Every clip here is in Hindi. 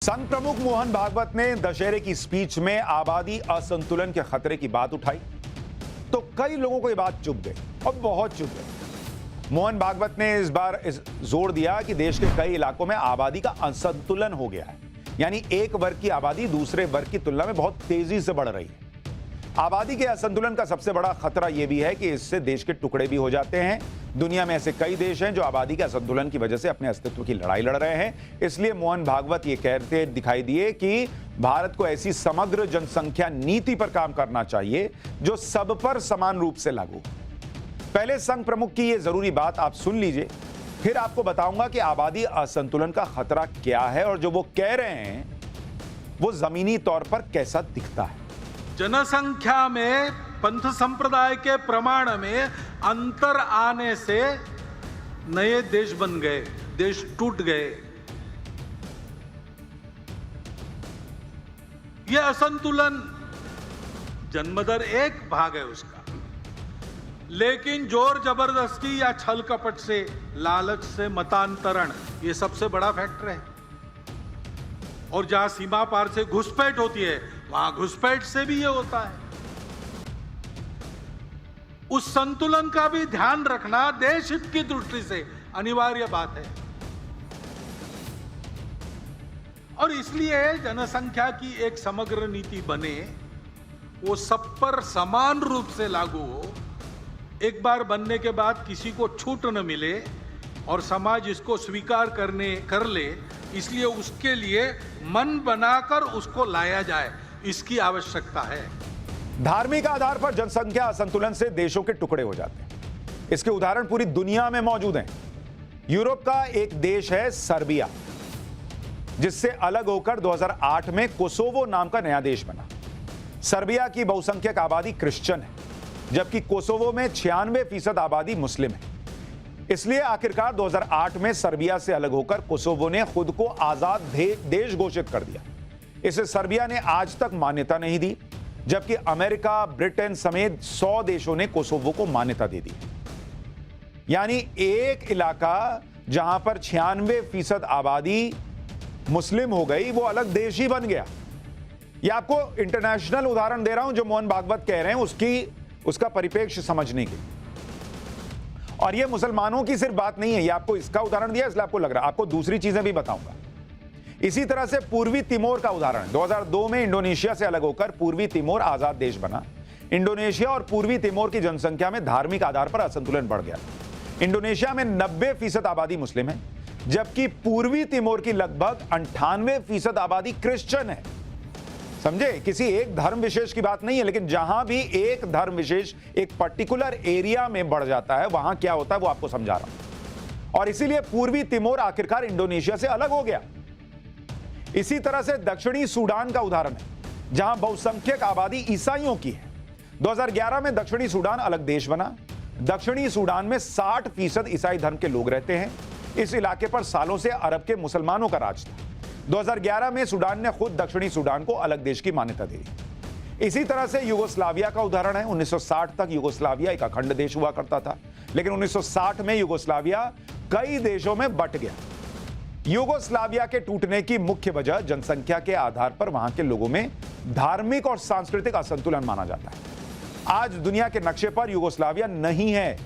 संघ प्रमुख मोहन भागवत ने दशहरे की स्पीच में आबादी असंतुलन के खतरे की बात उठाई तो कई लोगों को यह बात चुभ गई और बहुत चुभ गई। मोहन भागवत ने इस बार जोर दिया कि देश के कई इलाकों में आबादी का असंतुलन हो गया है, यानी एक वर्ग की आबादी दूसरे वर्ग की तुलना में बहुत तेजी से बढ़ रही है। आबादी के असंतुलन का सबसे बड़ा खतरा यह भी है कि इससे देश के टुकड़े भी हो जाते हैं। दुनिया में ऐसे कई देश हैं जो आबादी के असंतुलन की वजह से अपने अस्तित्व की लड़ाई लड़ रहे हैं। इसलिए मोहन भागवत ये कहते दिखाई दिए कि भारत को ऐसी समग्र जनसंख्या नीति पर काम करना चाहिए जो सब पर समान रूप से लागू। पहले संघ प्रमुख की यह जरूरी बात आप सुन लीजिए, फिर आपको बताऊंगा कि आबादी असंतुलन का खतरा क्या है और जो वो कह रहे हैं वो जमीनी तौर पर कैसा दिखता है। जनसंख्या में पंथ संप्रदाय के प्रमाण में अंतर आने से नए देश बन गए, देश टूट गए। यह असंतुलन जन्मदर एक भाग है उसका, लेकिन जोर जबरदस्ती या छल कपट से, लालच से मतांतरण ये सबसे बड़ा फैक्टर है। और जहां सीमा पार से घुसपैठ होती है वहां घुसपैठ से भी ये होता है। उस संतुलन का भी ध्यान रखना देश हित की दृष्टि से अनिवार्य बात है और इसलिए जनसंख्या की एक समग्र नीति बने, वो सब पर समान रूप से लागू हो। एक बार बनने के बाद किसी को छूट न मिले और समाज इसको स्वीकार कर ले, इसलिए उसके लिए मन बनाकर उसको लाया जाए, इसकी आवश्यकता है। धार्मिक आधार पर जनसंख्या असंतुलन से देशों के टुकड़े हो जाते हैं। इसके उदाहरण पूरी दुनिया में मौजूद हैं। यूरोप का एक देश है सर्बिया, जिससे अलग होकर 2008 में कोसोवो नाम का नया देश बना। सर्बिया की बहुसंख्यक आबादी क्रिश्चियन है, जबकि कोसोवो में 96% आबादी मुस्लिम है। इसलिए आखिरकार 2008 में सर्बिया से अलग होकर कोसोवो ने खुद को आजाद देश घोषित कर दिया। इसे सर्बिया ने आज तक मान्यता नहीं दी, जबकि अमेरिका, ब्रिटेन समेत 100 देशों ने कोसोवो को मान्यता दे दी। यानी एक इलाका जहां पर 96% आबादी मुस्लिम हो गई, वो अलग देश ही बन गया। यह आपको इंटरनेशनल उदाहरण दे रहा हूं जो मोहन भागवत कह रहे हैं, उसका परिप्रेक्ष्य समझने के। और यह मुसलमानों की सिर्फ बात नहीं है, यह आपको इसका उदाहरण दिया इसलिए आपको लग रहा है, आपको दूसरी चीजें भी बताऊंगा। इसी तरह से पूर्वी तिमोर का उदाहरण, 2002 में इंडोनेशिया से अलग होकर पूर्वी तिमोर आजाद देश बना। इंडोनेशिया और पूर्वी तिमोर की जनसंख्या में धार्मिक आधार पर असंतुलन बढ़ गया। इंडोनेशिया में 90% आबादी मुस्लिम है, जबकि पूर्वी तिमोर की लगभग 98% आबादी क्रिश्चियन है। समझे, किसी एक धर्म विशेष की बात नहीं है, लेकिन जहां भी एक धर्म विशेष एक पर्टिकुलर एरिया में बढ़ जाता है, वहां क्या होता है वो आपको समझा रहा हूं। और इसीलिए पूर्वी तिमोर आखिरकार इंडोनेशिया से अलग हो गया। इसी तरह से दक्षिणी सूडान का उदाहरण है, जहां बहुसंख्यक आबादी ईसाइयों की है। 2011 में दक्षिणी सूडान अलग देश बना। दक्षिणी सूडान में 60% ईसाई धर्म के लोग रहते हैं। इस इलाके पर सालों से अरब के मुसलमानों का राज था। 2011 में सूडान ने खुद दक्षिणी सूडान को अलग देश की मान्यता दे दी। इसी तरह से युगोस्लाविया का उदाहरण है। 1960 तक युगोस्लाविया एक अखंड देश हुआ करता था, लेकिन 1960 में युगोस्लाविया कई देशों में बंट गया। युगोस्लाविया के टूटने की मुख्य वजह जनसंख्या के आधार पर वहां के लोगों में धार्मिक और सांस्कृतिक असंतुलन माना जाता है। आज दुनिया के नक्शे पर युगोस्लाविया नहीं है,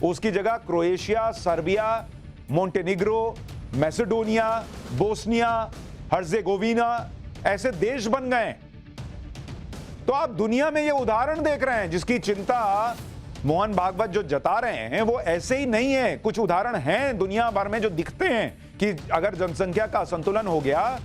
उसकी जगह Croatia, Serbia, Montenegro, Macedonia, Bosnia, Herzegovina ऐसे देश बन गए। तो आप दुनिया में ये उदाहरण देख रहे हैं जिसकी चिंता मोहन भागवत जो जता रहे हैं वो ऐसे ही नहीं है। कुछ उदाहरण हैं दुनिया भर में जो दिखते हैं कि अगर जनसंख्या का असंतुलन हो गया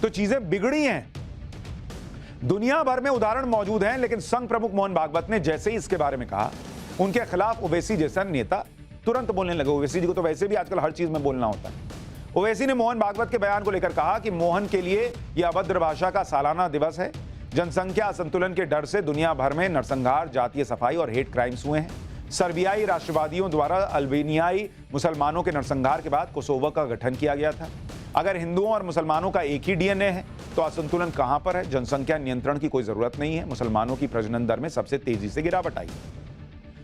तो चीजें बिगड़ी हैं। दुनिया भर में उदाहरण मौजूद हैं, लेकिन संघ प्रमुख मोहन भागवत ने जैसे ही इसके बारे में कहा, उनके खिलाफ ओवैसी जैसा नेता तुरंत बोलने लगे। ओवैसी जी को तो वैसे भी आजकल हर चीज में बोलना होता है। ओवैसी ने मोहन भागवत के बयान को लेकर कहा कि मोहन के लिए यह अभद्र भाषा का सालाना दिवस है। जनसंख्या असंतुलन के डर से दुनिया भर में नरसंहार, जातीय सफाई और हेट क्राइम्स हुए हैं। सर्बियाई राष्ट्रवादियों द्वारा अल्बेनियाई मुसलमानों के नरसंहार के बाद कोसोवो का गठन किया गया था। अगर हिंदुओं और मुसलमानों का एक ही डीएनए है तो असंतुलन कहां पर है? जनसंख्या नियंत्रण की कोई जरूरत नहीं है। मुसलमानों की प्रजनन दर में सबसे तेजी से गिरावट आई।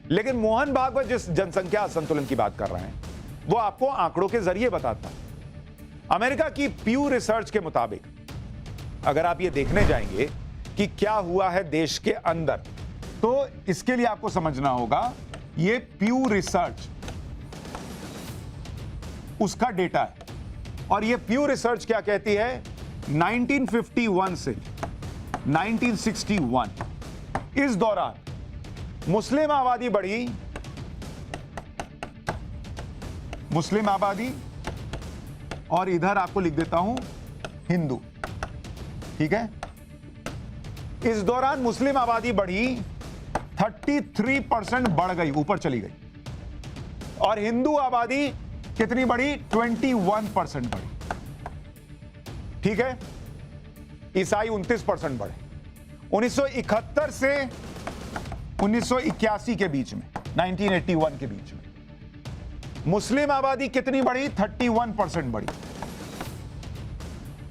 लेकिन मोहन भागवत जिस जनसंख्या असंतुलन की बात कर रहे हैं वो आपको आंकड़ों के जरिए बताता है। अमेरिका की प्यू रिसर्च के मुताबिक अगर आप ये देखने जाएंगे कि क्या हुआ है देश के अंदर, तो इसके लिए आपको समझना होगा ये प्यू रिसर्च उसका डेटा है। और ये प्यू रिसर्च क्या कहती है, 1951 से 1961 इस दौरान मुस्लिम आबादी बढ़ी, मुस्लिम आबादी, और इधर आपको लिख देता हूं हिंदू, ठीक है। इस दौरान मुस्लिम आबादी बढ़ी 33% बढ़ गई, ऊपर चली गई, और हिंदू आबादी कितनी बढ़ी, 21% बढ़ी, ठीक है। ईसाई 29% बढ़े। 1971 से 1981 के बीच में, 1981 के बीच में मुस्लिम आबादी कितनी बढ़ी, 31% बढ़ी,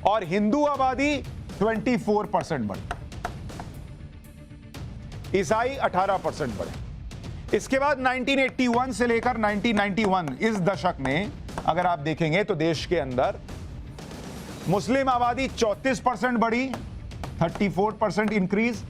और हिंदू आबादी 24% बढ़ी, ईसाई 18% बढ़े। इसके बाद 1981 से लेकर 1991 इस दशक में अगर आप देखेंगे तो देश के अंदर मुस्लिम आबादी 34% बढ़ी, 34% इंक्रीज,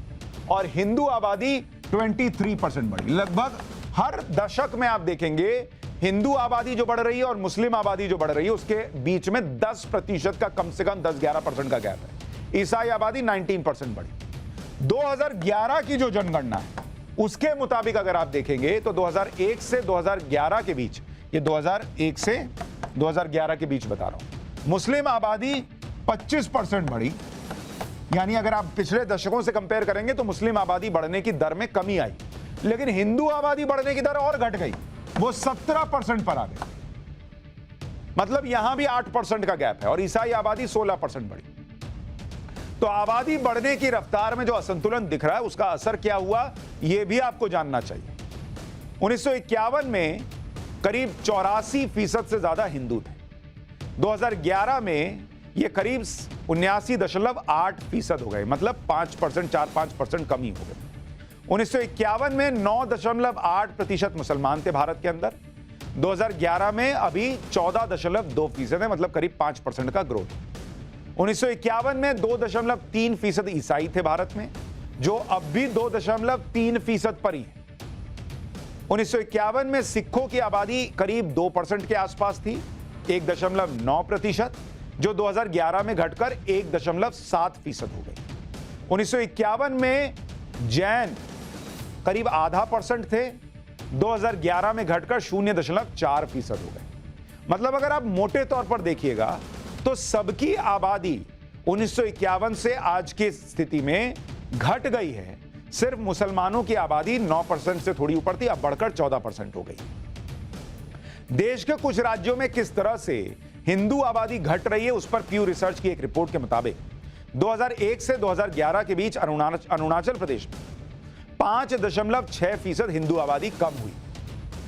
और हिंदू आबादी 23% बढ़ी। लगभग हर दशक में आप देखेंगे हिंदू आबादी जो बढ़ रही है और मुस्लिम आबादी जो बढ़ रही है उसके बीच में 10% का कम से कम 10-11% का गैप है। ईसाई आबादी 19% बढ़ी। 2011 की जो जनगणना है उसके मुताबिक अगर आप देखेंगे तो 2001 से 2011 के बीच, ये 2001 से 2011 के बीच बता रहा हूं, मुस्लिम आबादी 25% बढ़ी। यानी अगर आप पिछले दशकों से कंपेयर करेंगे तो मुस्लिम आबादी बढ़ने की दर में कमी आई, लेकिन हिंदू आबादी बढ़ने की दर और घट गई, वो 17% पर आ गई। मतलब यहां भी 8% का गैप है, और ईसाई आबादी 16% बढ़ी। तो आबादी बढ़ने की रफ्तार में जो असंतुलन दिख रहा है उसका असर क्या हुआ, यह भी आपको जानना चाहिए। 1951 में करीब 84% से ज्यादा हिंदू थे। 2011 में यह करीब 79.8% हो गए, मतलब 5%, 4-5% कमी हो गई। 1951 में 9.8% मुसलमान थे भारत के अंदर। 2011 में अभी 14.2% है, मतलब करीब 5% का ग्रोथ। 1951 में 2.3% ईसाई थे भारत में, जो अब भी 2.3% पर ही है। 1951 में सिखों की आबादी करीब 2% के आसपास थी, 1.9%, जो 2011 में घटकर 1.7% हो गई। 1951 में जैन करीब 0.5% थे, 2011 में घटकर 0.4% हो गए। मतलब अगर आप मोटे तौर पर देखिएगा तो सबकी आबादी 1951 से आज की स्थिति में घट गई है। सिर्फ मुसलमानों की आबादी 9% से थोड़ी ऊपर थी, अब बढ़कर 14% हो गई। देश के कुछ राज्यों में किस तरह से हिंदू आबादी घट रही है उस पर प्यू रिसर्च की एक रिपोर्ट के मुताबिक 2001 से 2011 के बीच अरुणाचल प्रदेश में 5.6% हिंदू आबादी कम हुई।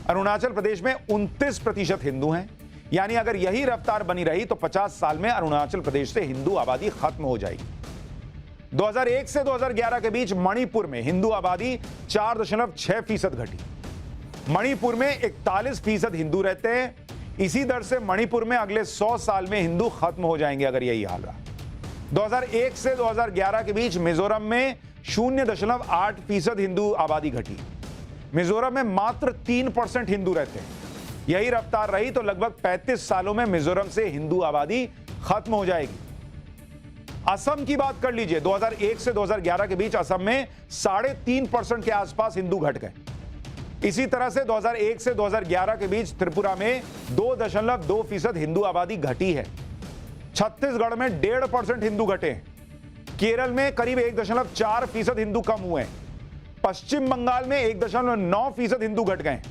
अरुणाचल प्रदेश में 29% हिंदू हैं। यानी अगर यही रफ्तार बनी रही तो 50 साल में अरुणाचल प्रदेश से हिंदू आबादी खत्म हो जाएगी। 2001 से 2011 के बीच मणिपुर में हिंदू आबादी 4.6% घटी। मणिपुर में 41% हिंदू रहते हैं। इसी दर से मणिपुर में अगले 100 साल में हिंदू खत्म हो जाएंगे अगर यही हाल रहा। 2001 से 2011 के बीच मिजोरम में 0.8% हिंदू आबादी घटी। मिजोरम में मात्र 3% हिंदू रहते हैं। यही रफ्तार रही तो लगभग 35 सालों में मिजोरम से हिंदू आबादी खत्म हो जाएगी। असम की बात कर लीजिए, 2001 से 2011 के बीच असम में 3.5% के आसपास हिंदू घट गए। इसी तरह से 2001 से 2011 के बीच त्रिपुरा में 2.2% हिंदू आबादी घटी है। छत्तीसगढ़ में 1.5% हिंदू घटे हैं। केरल में करीब 1.4% हिंदू कम हुए हैं। पश्चिम बंगाल में 1.9% हिंदू घट गए।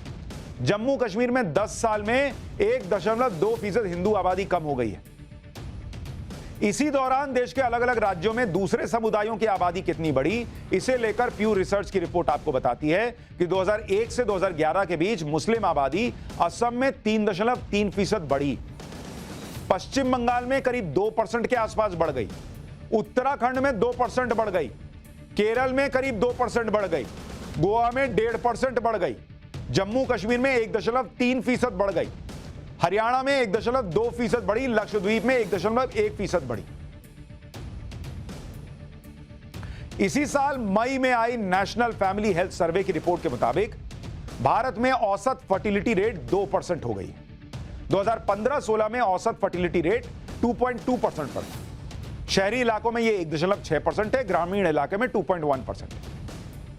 जम्मू कश्मीर में 10 साल में 1.2% हिंदू आबादी कम हो गई है। इसी दौरान देश के अलग अलग राज्यों में दूसरे समुदायों की आबादी कितनी बढ़ी, इसे लेकर प्यू रिसर्च की रिपोर्ट आपको बताती है कि 2001 से 2011 के बीच मुस्लिम आबादी असम में 3.3% बढ़ी, पश्चिम बंगाल में करीब 2% के आसपास बढ़ गई, उत्तराखंड में 2% बढ़ गई, केरल में करीब 2% बढ़ गई, गोवा में 1.5% बढ़ गई, जम्मू कश्मीर में 1.3% बढ़ गई, हरियाणा में 1.2% बढ़ी, लक्षद्वीप में 1.1% बढ़ी। इसी साल मई में आई नेशनल फैमिली हेल्थ सर्वे की रिपोर्ट के मुताबिक भारत में औसत फर्टिलिटी रेट 2% हो गई। 2015-16 में औसत फर्टिलिटी रेट 2.2% पर था। शहरी इलाकों में यह 1.6% है, ग्रामीण इलाके में 2.1%।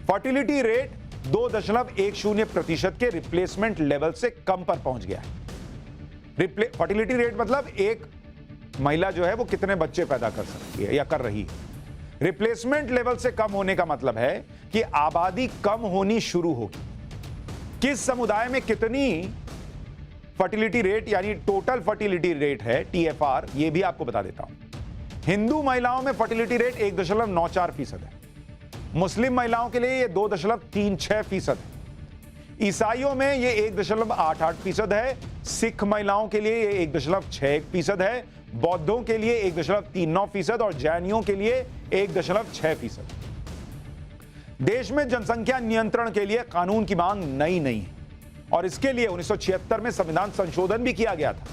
फर्टिलिटी रेट 2.10% के रिप्लेसमेंट लेवल से कम पर पहुंच गया है। फर्टिलिटी रेट मतलब एक महिला जो है वो कितने बच्चे पैदा कर सकती है या कर रही है। रिप्लेसमेंट लेवल से कम होने का मतलब है कि आबादी कम होनी शुरू होगी। किस समुदाय में कितनी फर्टिलिटी रेट यानी टोटल फर्टिलिटी रेट है, TFR, यह भी आपको बता देता हूं। हिंदू महिलाओं में फर्टिलिटी रेट 1.94% है। मुस्लिम महिलाओं के लिए यह 2.36% है। ईसाइयों में यह 1.88% है। सिख महिलाओं के लिए यह 1.61% है। बौद्धों के लिए 1.39% और जैनियों के लिए 1.6%। देश में जनसंख्या नियंत्रण के लिए कानून की मांग नई नहीं है और इसके लिए 1976 में संविधान संशोधन भी किया गया था।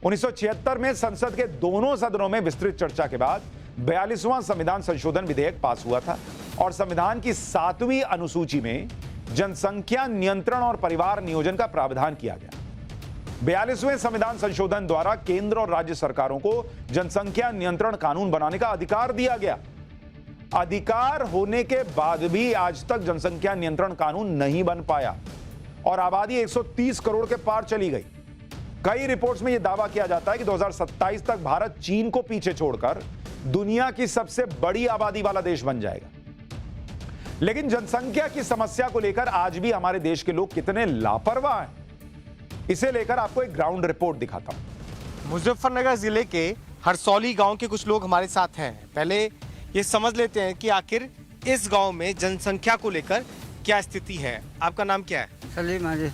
1976 में संसद के दोनों सदनों में विस्तृत चर्चा के बाद 42वां संविधान संशोधन विधेयक पास हुआ था और संविधान की 7वीं अनुसूची में जनसंख्या नियंत्रण और परिवार नियोजन का प्रावधान किया गया। 42वें संविधान संशोधन द्वारा केंद्र और राज्य सरकारों को जनसंख्या नियंत्रण कानून बनाने का अधिकार दिया गया। अधिकार होने के बाद भी आज तक जनसंख्या नियंत्रण कानून नहीं बन पाया और आबादी 130 करोड़ के पार चली गई। कई रिपोर्ट्स में यह दावा किया जाता है कि 2027 तक भारत चीन को पीछे छोड़कर दुनिया की सबसे बड़ी आबादी वाला देश बन जाएगा। लेकिन जनसंख्या की समस्या को लेकर आज भी हमारे देश के लोग कितने लापरवाह हैं, इसे लेकर आपको एक ग्राउंड रिपोर्ट दिखाता हूं। मुजफ्फरनगर जिले के हरसौली गांव के कुछ लोग हमारे साथ हैं। पहले ये समझ लेते हैं कि आखिर इस गांव में जनसंख्या को लेकर क्या स्थिति है। आपका नाम क्या है? सलीम है जी।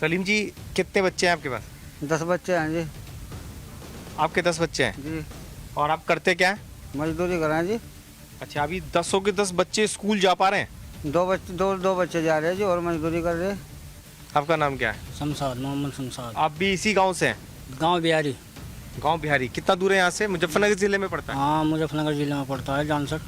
सलीम जी, कितने बच्चे हैं आपके पास? 10 बच्चे हैं जी। आपके 10 बच्चे हैं जी। और आप करते क्या हैं? मजदूरी कर रहे हैं जी। अच्छा, अभी 10 के 10 बच्चे स्कूल जा पा रहे हैं? दो बच्चे जा रहे हैं जी और मजदूरी कर रहे हैं। आपका नाम क्या है? शमशाद, मोहम्मद शमशाद। आप भी इसी गांव से हैं? गांव बिहारी। गांव बिहारी कितना दूर है यहाँ से? मुजफ्फरनगर जिले में पड़ता है। हाँ, मुजफ्फरनगर जिले में पड़ता है, जानसठ।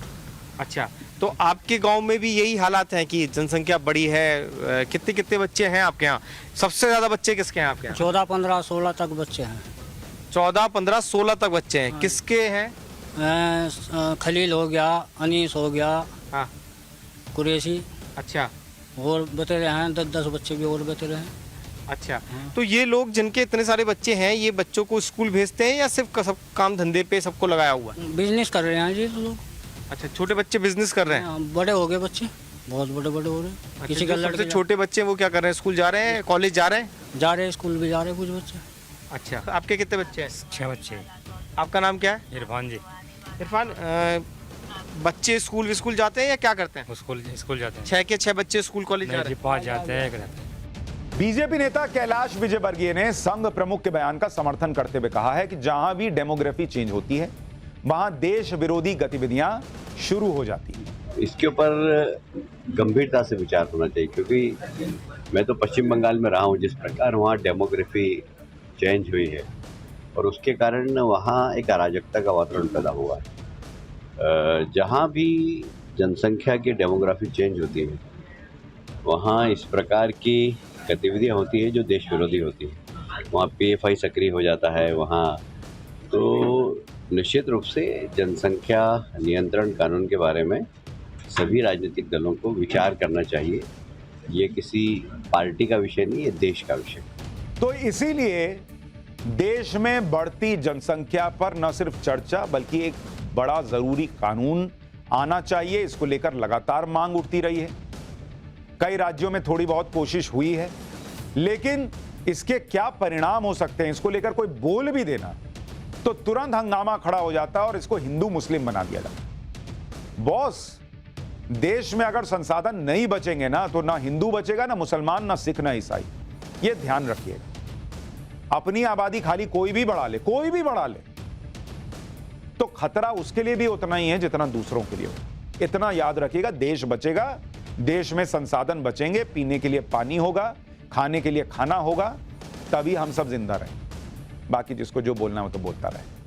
अच्छा, तो आपके गांव में भी यही हालात हैं कि जनसंख्या बड़ी है? कितने कितने बच्चे हैं आपके यहाँ? सबसे ज्यादा बच्चे किसके हैं आपके यहाँ? 14, 15, 16 तक बच्चे हैं। 14, 15, 16 तक बच्चे हैं। किसके हैं? खलील हो गया, अनीस हो गया, हाँ, कुरैशी। अच्छा, और बतेरे हैं 10 बच्चे भी और बतेरे हैं। अच्छा, तो ये लोग जिनके इतने सारे बच्चे हैं, ये बच्चों को स्कूल भेजते हैं या सिर्फ सब काम धंधे पे सबको लगाया हुआ है? बिजनेस कर रहे हैं जी लोग। अच्छा, छोटे बच्चे बिजनेस कर रहे हैं? हाँ, बड़े हो गए बच्चे, बहुत बड़े बड़े हो रहे हैं। अच्छा, किसी का जो सबसे लड़के छोटे बच्चे हैं वो क्या कर रहे हैं? स्कूल जा रहे हैं, कॉलेज जा रहे हैं? जा रहे हैं, स्कूल भी जा रहे हैं कुछ बच्चे। अच्छा, आपके कितने बच्चे हैं? 6 बच्चे। आपका नाम क्या है? इरफान जी। इरफान, बच्चे स्कूल जाते हैं या क्या करते हैं? स्कूल जाते हैं। 6 के 6 बच्चे स्कूल कॉलेज जा नहीं रहे जी, 5 जाते हैं, 1 रहते हैं। बीजेपी नेता कैलाश विजयवर्गीय ने संघ प्रमुख के बयान का समर्थन करते हुए कहा है कि जहां भी डेमोग्राफी चेंज होती है वहां देश विरोधी गतिविधियां शुरू हो जाती हैं। इसके ऊपर गंभीरता से विचार होना चाहिए, क्योंकि मैं तो पश्चिम बंगाल में रहा हूँ। जिस प्रकार वहाँ डेमोग्राफी चेंज हुई है और उसके कारण वहाँ एक अराजकता का वातावरण पैदा हुआ है। जहाँ भी जनसंख्या की डेमोग्राफी चेंज होती है वहाँ इस प्रकार की गतिविधियाँ होती है जो देश विरोधी होती है। वहाँ PFI सक्रिय हो जाता है वहाँ। तो निश्चित रूप से जनसंख्या नियंत्रण कानून के बारे में सभी राजनीतिक दलों को विचार करना चाहिए। ये किसी पार्टी का विषय नहीं, ये देश का विषय। तो इसीलिए देश में बढ़ती जनसंख्या पर न सिर्फ चर्चा बल्कि एक बड़ा जरूरी कानून आना चाहिए। इसको लेकर लगातार मांग उठती रही है। कई राज्यों में थोड़ी बहुत कोशिश हुई है, लेकिन इसके क्या परिणाम हो सकते हैं इसको लेकर कोई बोल भी देना तो तुरंत हंगामा खड़ा हो जाता है और इसको हिंदू मुस्लिम बना दिया जाता। बॉस, देश में अगर संसाधन नहीं बचेंगे ना तो ना हिंदू बचेगा, ना मुसलमान, ना सिख, ना ईसाई। ये ध्यान रखिएगा। अपनी आबादी खाली कोई भी बढ़ा ले तो खतरा उसके लिए भी उतना ही है जितना दूसरों के लिए हो। इतना याद रखिएगा, देश बचेगा, देश में संसाधन बचेंगे, पीने के लिए पानी होगा, खाने के लिए खाना होगा, तभी हम सब जिंदा रहें। बाकी जिसको जो बोलना है वो तो बोलता रहे।